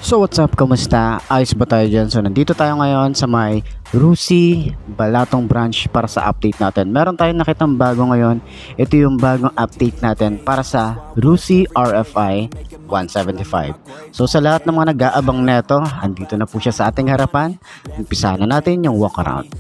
So what's up, kamusta? Ayos ba tayo dyan? So nandito tayo ngayon sa may Rusi Balatong branch para sa update natin. Meron tayong nakitang bago ngayon. Ito yung bagong update natin para sa Rusi RFI 175. So sa lahat ng mga nag-aabang neto, andito na po siya sa ating harapan. Umpisa na natin yung walk around.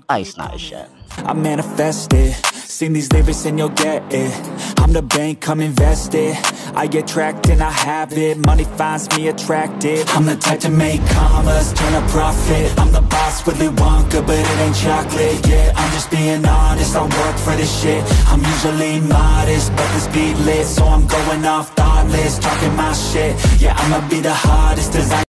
Ayos na siya. I manifest it, sing these lyrics and you'll get it. I'm the bank, come invest it. I attract and I have it, money finds me attractive. I'm the type to make commas, turn a profit. I'm the boss, Willy Wonka, but it ain't chocolate. Yeah, I'm just being honest, I work for this shit. I'm usually modest, but this beat lit, so I'm going off thoughtless, talking my shit. Yeah, I'ma be the hottest design.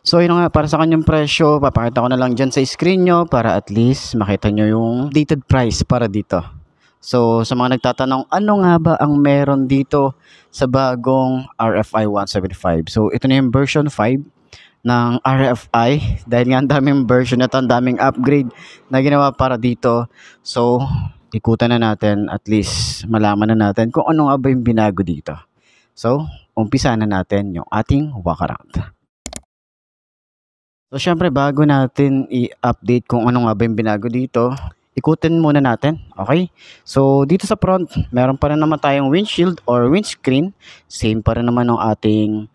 So yun nga, para sa kanyang presyo, papakita ko na lang dyan sa screen nyo para at least makita nyo yung dated price para dito. So sa mga nagtatanong, ano nga ba ang meron dito sa bagong RFI 175? So ito na yung version 5 ng RFI. Dahil nga ang daming version na ito, ang daming upgrade na ginawa para dito. So ikutan na natin, at least malaman na natin kung ano nga ba yung binago dito. So umpisa na natin yung ating walk around. So syempre bago natin i-update kung ano nga ba yung binago dito, ikutin muna natin, okay? So dito sa front, meron pa rin naman tayong windshield or windscreen. Same pa rin naman ng ating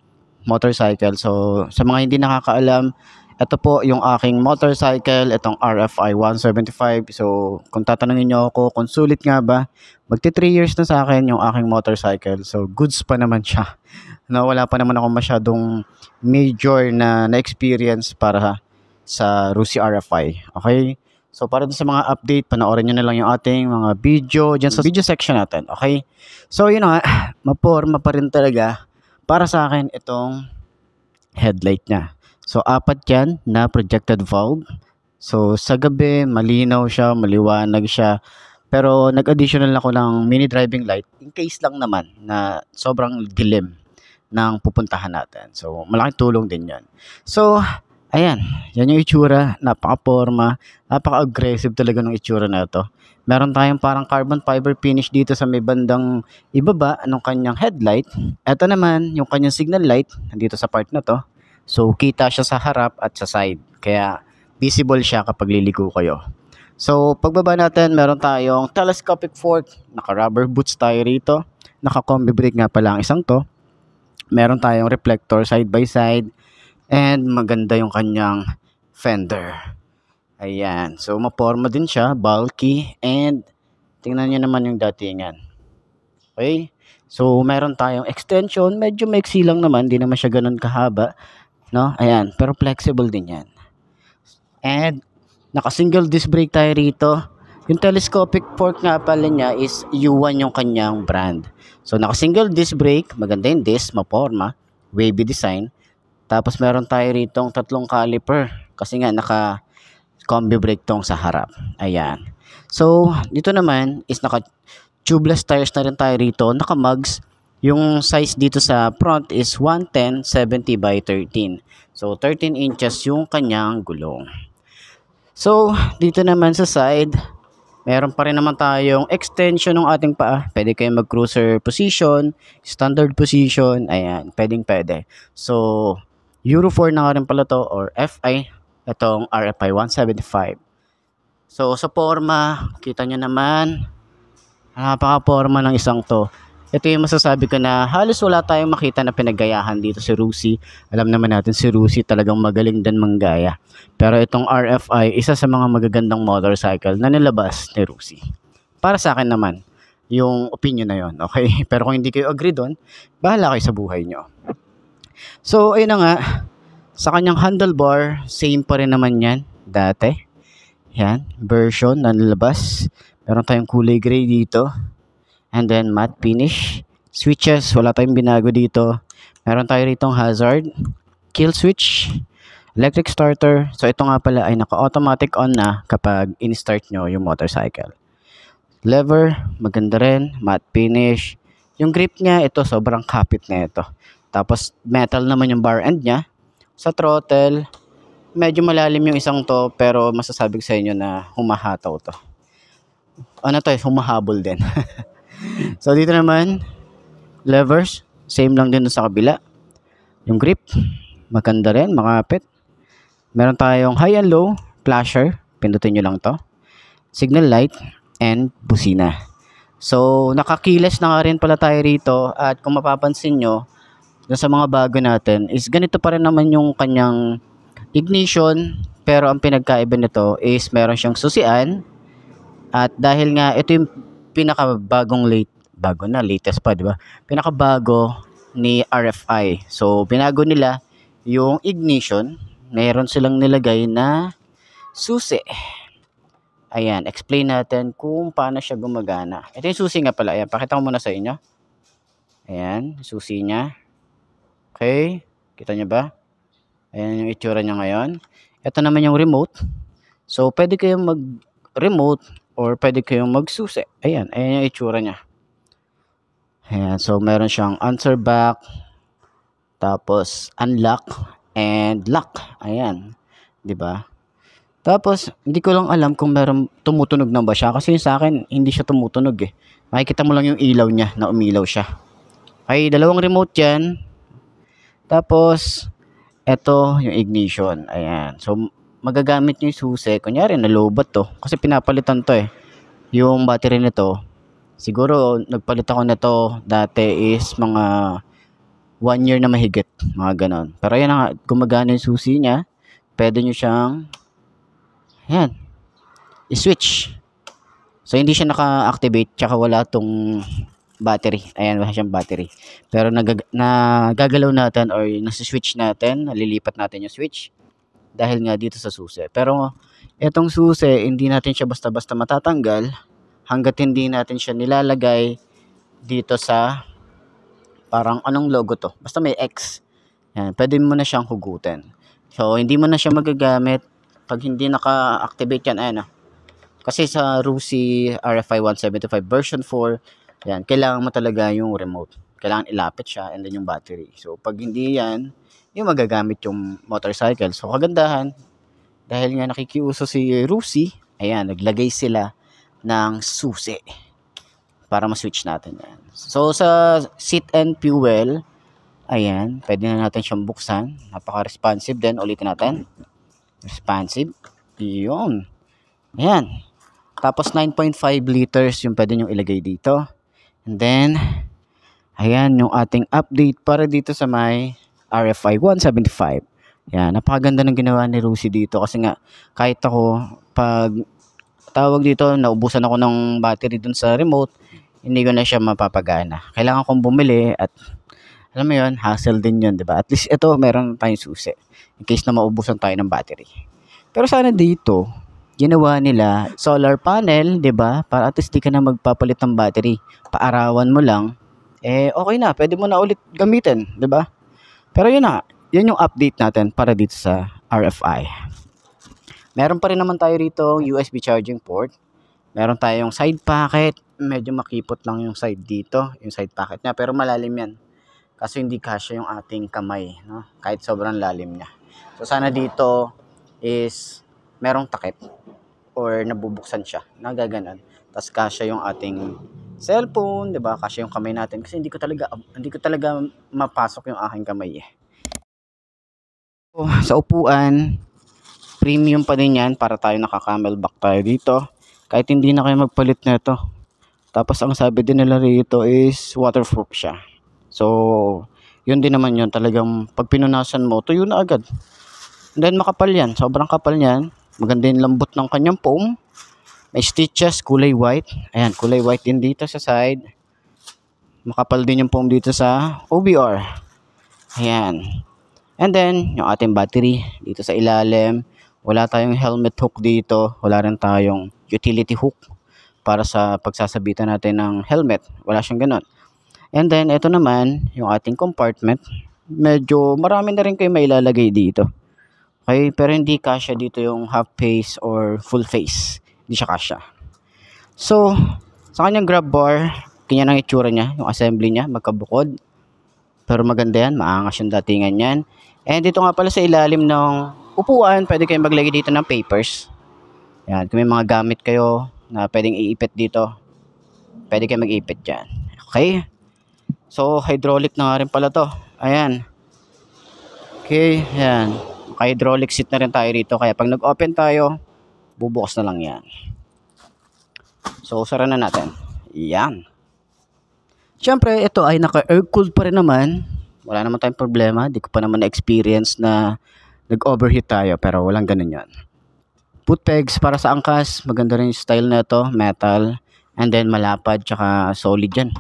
motorcycle. So sa mga hindi nakakaalam, ito po yung aking motorcycle, itong RFI 175. So kung tatanungin nyo ako kung sulit nga ba, magti 3 years na sa akin yung aking motorcycle. So goods pa naman siya. No, wala pa naman ako masyadong major na experience para sa Rusi RFI. Okay? So para sa mga update, panoorin nyo na lang yung ating mga video dyan sa video section natin. Okay? So yun nga, maporma pa rin talaga para sa akin itong headlight niya. So 4 yan na projected valve. So sa gabi, malinaw siya, maliwanag siya. Pero nag-additional ako ng mini driving light in case lang naman na sobrang dilim ng pupuntahan natin. So malaking tulong din yan. So ayan, yan yung itsura. Napaka-porma, napaka-aggressive talaga ng itsura na ito. Meron tayong parang carbon fiber finish dito sa may bandang ibaba ng kanyang headlight. Ito naman yung kanyang signal light dito sa part na to. So kita siya sa harap at sa side. Kaya visible siya kapag liliko kayo. So pagbaba natin, meron tayong telescopic fork. Naka-rubber boots tayo rito. Naka-combi brake nga pala ang isang to. Meron tayong reflector side by side. And maganda yung kanyang fender. Ayan. So maporma din siya. Bulky. And tingnan nyo naman yung datingan. Okay. So meron tayong extension. Medyo maiksi lang naman. Di naman siya ganun kahaba. No? Ayan. Pero flexible din yan. And naka-single disc brake tayo rito. Yung telescopic fork nga pala niya is U1 yung kanyang brand. So naka-single disc brake, maganda yung disc, maporma, wavy design. Tapos meron tayo ritong 3 caliper kasi nga naka-combi brake tong sa harap. Ayan. So dito naman is naka-tubeless tires na rin tayo rito, naka-mugs. Yung size dito sa front is 110/70 by 13. So 13 inches yung kanyang gulong. So dito naman sa side, meron pa rin naman tayong extension ng ating paa. Pwede kayong mag-cruiser position, standard position, ayan, pwede. So, Euro 4 na nga rin pala to or FI, itong RFI 175. So, sa forma, kita nyo naman, napaka-forma ng isang to. Ito yung masasabi ko na halos wala tayong makita na pinagayahan dito si Rusi. Alam naman natin si Rusi talagang magaling din manggaya. Pero itong RFI, isa sa mga magagandang motorcycle na nilabas ni Rusi. Para sa akin naman, yung opinion na yon, okay? Pero kung hindi kayo agree doon, bahala kayo sa buhay nyo. So, ayun na nga. Sa kanyang handlebar, same pa rin naman yan dati. Yan, version na nilabas. Meron tayong kulay gray dito. And then matte finish. Switches, wala tayong binago dito. Meron tayo ritong hazard, kill switch, electric starter. So ito nga pala ay naka-automatic on na kapag in-start nyo yung motorcycle. Lever, maganda rin, matte finish. Yung grip niya, ito sobrang kapit na ito. Tapos metal naman yung bar end niya. Sa throttle, medyo malalim yung isang to, pero masasabi ko sa inyo na humahataw to. Ano to, humahabol din. So dito naman, levers, same lang din dun sa kabila. Yung grip, maganda rin, makapit. Meron tayong high and low, flasher, pindutin nyo lang to. Signal light, and busina. So, nakakiles na nga rin pala tayo rito. At kung mapapansin nyo, dun sa mga bago natin, is ganito pa rin naman yung kanyang ignition. Pero ang pinagkaiba nito is meron siyang susian. At dahil nga, ito yung pinakabagong latest pa, di ba? Pinakabago ni RFI. So, binago nila yung ignition. Mayroon silang nilagay na susi. Ayan, explain natin kung paano siya gumagana. Ito yung susi nga pala. Ayan, pakita ko muna sa inyo. Ayan, susi niya. Okay, kita nyo ba? Ayan yung itsura niya ngayon. Ito naman yung remote. So, pwede kayong mag-remote or pwede kayong magsusi. Ayan, ayan yung itsura niya. Ayan, so meron siyang answer back, tapos unlock and lock. Ayan, 'di ba? Tapos hindi ko lang alam kung meron tumutunog na ba siya kasi sa akin hindi siya tumutunog eh. Makikita mo lang yung ilaw niya na umilaw siya. Okay, dalawang remote 'yan. Tapos eto yung ignition. Ayan. So magagamit niyo yung susi. Kunyari nalobat to kasi pinapalitan to eh. Yung battery nito, siguro nagpalit ako nito dati is mga 1 year na mahigit, mga ganon. Pero ayan nga, gumagana yung susi niya. Pwede nyo siyang ayan, i-switch. So hindi siya naka-activate tsaka wala tong battery. Ayan, wala siyang battery. Pero nagagalaw natin or nasa-switch natin, nalilipat natin yung switch dahil nga dito sa susi. Pero etong susi, hindi natin siya basta-basta matatanggal hanggat hindi natin siya nilalagay dito sa parang anong logo to. Basta may X. Yan, pwede mo na siyang hugutin. So, hindi mo na siya magagamit pag hindi naka-activate yan. Ayan, kasi sa RUSI RFI 175 version 4, yan, kailangan mo talaga yung remote. Kailangan ilapit siya and then yung battery. So, pag hindi yan, yung magagamit yung motorcycle. So, kagandahan, dahil nga nakikiuso si RUSI, ayan, naglagay sila ng susi para ma-switch natin yan. So, sa seat and fuel, ayan, pwede na natin siyang buksan. Napaka-responsive din. Ulitin natin. Responsive. Yun. Ayan. Tapos 9.5 liters yung pwede nyo ilagay dito. And then, ayan yung ating update para dito sa may RFI 175. Yan, napakaganda ng ginawa ni RUSI dito kasi nga kahit ako pag tawag dito, naubusan ako ng battery dun sa remote, hindi ko na siya mapapagana. Kailangan kong bumili at alam mo yun, hassle din yun, di ba? At least ito, meron tayong susi in case na maubusan tayo ng battery. Pero sana dito, ginawa nila solar panel, di ba? Para at least di ka na magpapalit ng battery. Paarawan mo lang, eh okay na, pwede mo na ulit gamitin, di ba? Pero yun na, yun yung update natin para dito sa RFI. Meron pa rin naman tayo rito USB charging port. Meron tayong side pocket. Medyo makipot lang yung side dito, yung side pocket niya, pero malalim yan. Kasi hindi kasya yung ating kamay, no? Kahit sobrang lalim niya. So sana dito is merong takip or nabubuksan siya, nagaganon. Tapos kasya yung ating cellphone, 'di ba? Kasya yung kamay natin kasi hindi ko talaga mapasok yung aking kamay eh. So, sa upuan, premium pa din yan para tayo naka-camelback tayo dito. Kahit hindi na kayo magpalit nito. Tapos ang sabi din nila rito is waterproof siya. So, yun din naman yun. Talagang pag pinunasan mo, tuyo na agad. And then makapal yan. Sobrang kapal yan. Maganda yung lambot ng kanyang foam. May stitches, kulay white. Ayan, kulay white din dito sa side. Makapal din yung foam dito sa OBR. Ayan. And then, yung ating battery dito sa ilalim. Wala tayong helmet hook dito. Wala rin tayong utility hook para sa pagsasabitan natin ng helmet. Wala siyang ganun. And then, ito naman, yung ating compartment. Medyo marami na rin kayo mailalagay dito. Okay? Pero hindi kasya dito yung half face or full face. Hindi siya kasya. So, sa kanyang grab bar, ganyan ang itsura niya. Yung assembly niya, magkabukod. Pero maganda yan. Maangas yung datingan yan. And dito nga pala sa ilalim ng upuan, pwede kayong maglagay dito ng papers. Yan. Kung may mga gamit kayo na pwedeng iipit dito, pwede kayong mag-ipit dyan. Okay? So, hydraulic na nga rin pala to. Ayan. Okay, ayan. Hydraulic seat na rin tayo rito. Kaya pag nag-open tayo, bubukas na lang yan. So, sara na natin. Yan. Siyempre, ito ay naka-air-cooled pa rin naman. Wala naman tayong problema. Di ko pa naman na-experience na nag-overheat tayo. Pero walang ganun yan. Foot pegs para sa angkas. Maganda rin yung style na ito. Metal. And then malapad tsaka solid yan.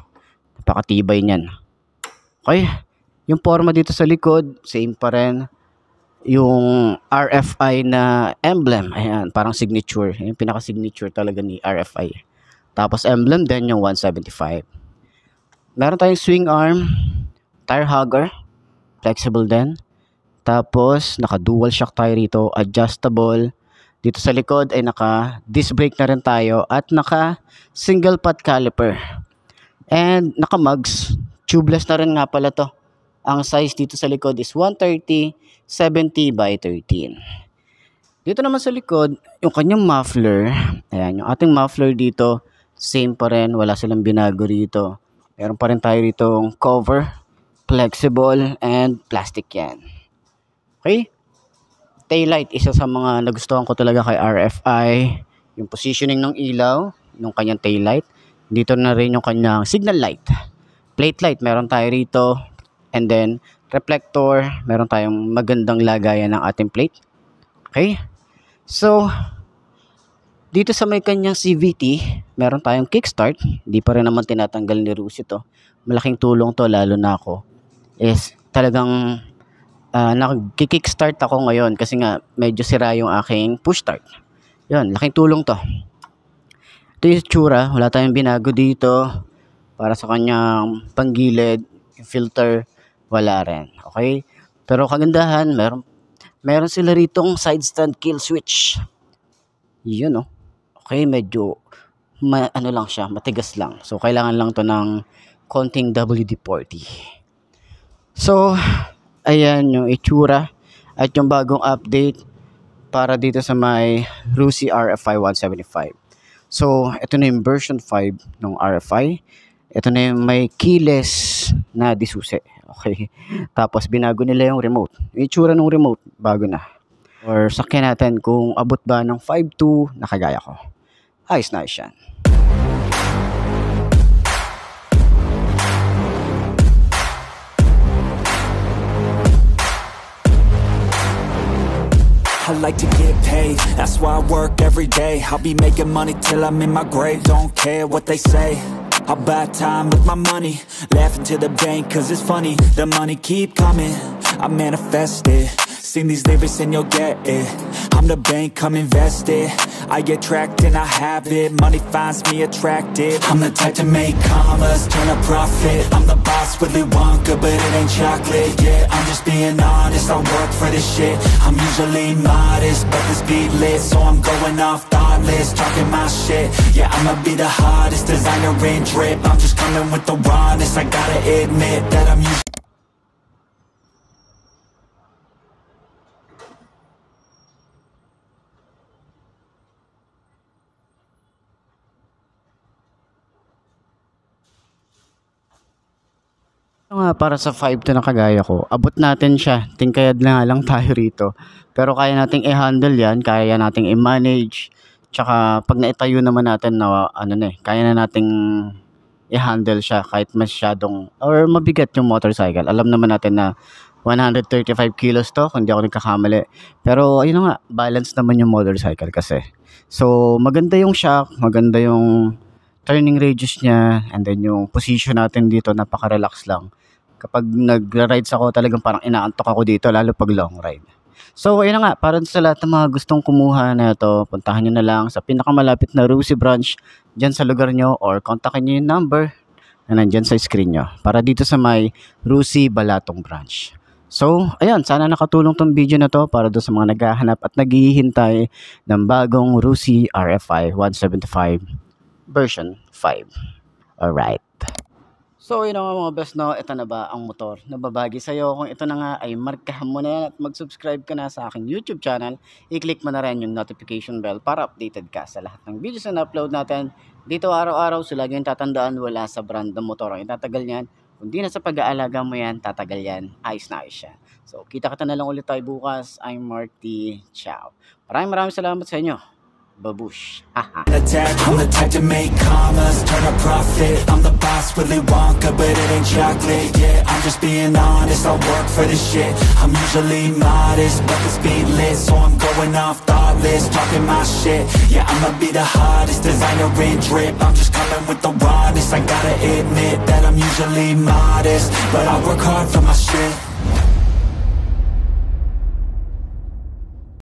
Napakatibay niyan. Okay. Yung forma dito sa likod, same pa rin. Yung RFI na emblem. Ayan, parang signature. Yung pinaka-signature talaga ni RFI. Tapos emblem din yung 175. Meron tayong swing arm. Tire hugger. Flexible din. Tapos, naka-dual shock tayo rito. Adjustable. Dito sa likod ay naka-disc brake na rin tayo. At naka-single pot caliper. And naka-mugs. Tubeless na rin nga pala to. Ang size dito sa likod is 130/70 by 13. Dito naman sa likod, yung kanyang muffler. Ayan, yung ating muffler dito, same pa rin. Wala silang binago rito. Meron pa rin tayo rito cover, flexible, and plastic yan. Okay? Taillight, isa sa mga nagustuhan ko talaga kay RFI. Yung positioning ng ilaw, yung kanyang taillight. Dito na rin yung kanyang signal light. Plate light, meron tayo rito. And then, reflector, meron tayong magandang lagayan ng ating plate. Okay? So, dito sa may kanyang CVT, meron tayong kickstart. Di pa rin naman tinatanggal ni Rusi to. Malaking tulong to, lalo na ako. Is talagang nag-kickstart ako ngayon kasi nga medyo sira yung aking push start. Yun, laking tulong to. Ito yung tsura, wala tayong binago dito. Para sa kanyang panggilid, filter, wala rin. Okay? Pero kagandahan, meron sila ritong side stand kill switch. Yun, no? Okay, medyo ano lang siya, matigas lang. So, kailangan lang to ng konting WD-40. So, ayan yung itsura at yung bagong update para dito sa may Rusi RFI 175. So, ito na yung version 5 ng RFI. Ito na yung may keyless na disuse. Okay. Tapos, binago nila yung remote. Yung itsura ng remote, bago na. Or sakyan natin kung abot ba ng 5.2 na kagaya ko. Ayos na yan. I like to get paid, that's why I work every day. I'll be making money till I'm in my grave. Don't care what they say, I'll buy time with my money. Laughing to the bank cause it's funny. The money keep coming, I manifest it. Sing these lyrics and you'll get it. I'm the bank, come invest it. I get tracked and I have it. Money finds me attractive. I'm the type to make commas, turn a profit. I'm the boss, Willy Wonka, but it ain't chocolate. Yeah, I'm just being honest, I work for this shit. I'm usually modest, but this beat lit, so I'm going off thoughtless, talking my shit. Yeah, I'ma be the hottest designer in drip. I'm just coming with the rawness, I gotta admit that I'm usually Nga para sa 5 na kagaya ko, abot natin siya. Tingkayad na lang tayo rito. Pero kaya nating i-handle yan, kaya nating i-manage. Tsaka pag naitayo naman natin na kaya na nating i-handle siya kahit masyadong or mabigat yung motorcycle. Alam naman natin na 135 kilos to kung di ako nagkakamali. Pero ayun nga, balance naman yung motorcycle kasi. So maganda yung shock, maganda yung turning radius niya, and then yung position natin dito napaka-relax lang. Kapag nagra-rides ako, talagang parang inaantok ako dito, lalo pag long ride. So, ayun na nga, para sa lahat ng mga gustong kumuha na ito, puntahan nyo na lang sa pinakamalapit na Rusi branch dyan sa lugar nyo, or kontakin nyo yung number na nandyan sa screen nyo para dito sa may Rusi Balatong branch. So, ayun, sana nakatulong tong video na to para doon sa mga naghahanap at naghihintay ng bagong Rusi RFI 175 version 5. Alright. So, yun nga mga best, no, ito na ba ang motor na babagi sa'yo? Kung ito na nga ay markahan mo na yan at mag-subscribe ka na sa aking YouTube channel, i-click mo na rin yung notification bell para updated ka sa lahat ng videos na upload natin. Dito araw-araw, so lagi yung tatandaan, wala sa brand ng motor ang itatagal niyan Kundi na sa pag-aalaga mo yan, tatagal yan, ayos na ayos yan. So, kita-kita na lang ulit tayo bukas. I'm Marty. Ciao. Maraming salamat sa inyo. Babush. Attack, I'm the type to make commas, turn a profit. I'm the boss, Willy Wonka, but it ain't chocolate. Yeah, I'm just being honest, I'll work for this shit. I'm usually modest, but the speed lit, so I'm going off thoughtless, talking my shit. Yeah, I'ma be the hottest designer in drip. I'm just coming with the rawness. I gotta admit that I'm usually modest, but I work hard for my shit.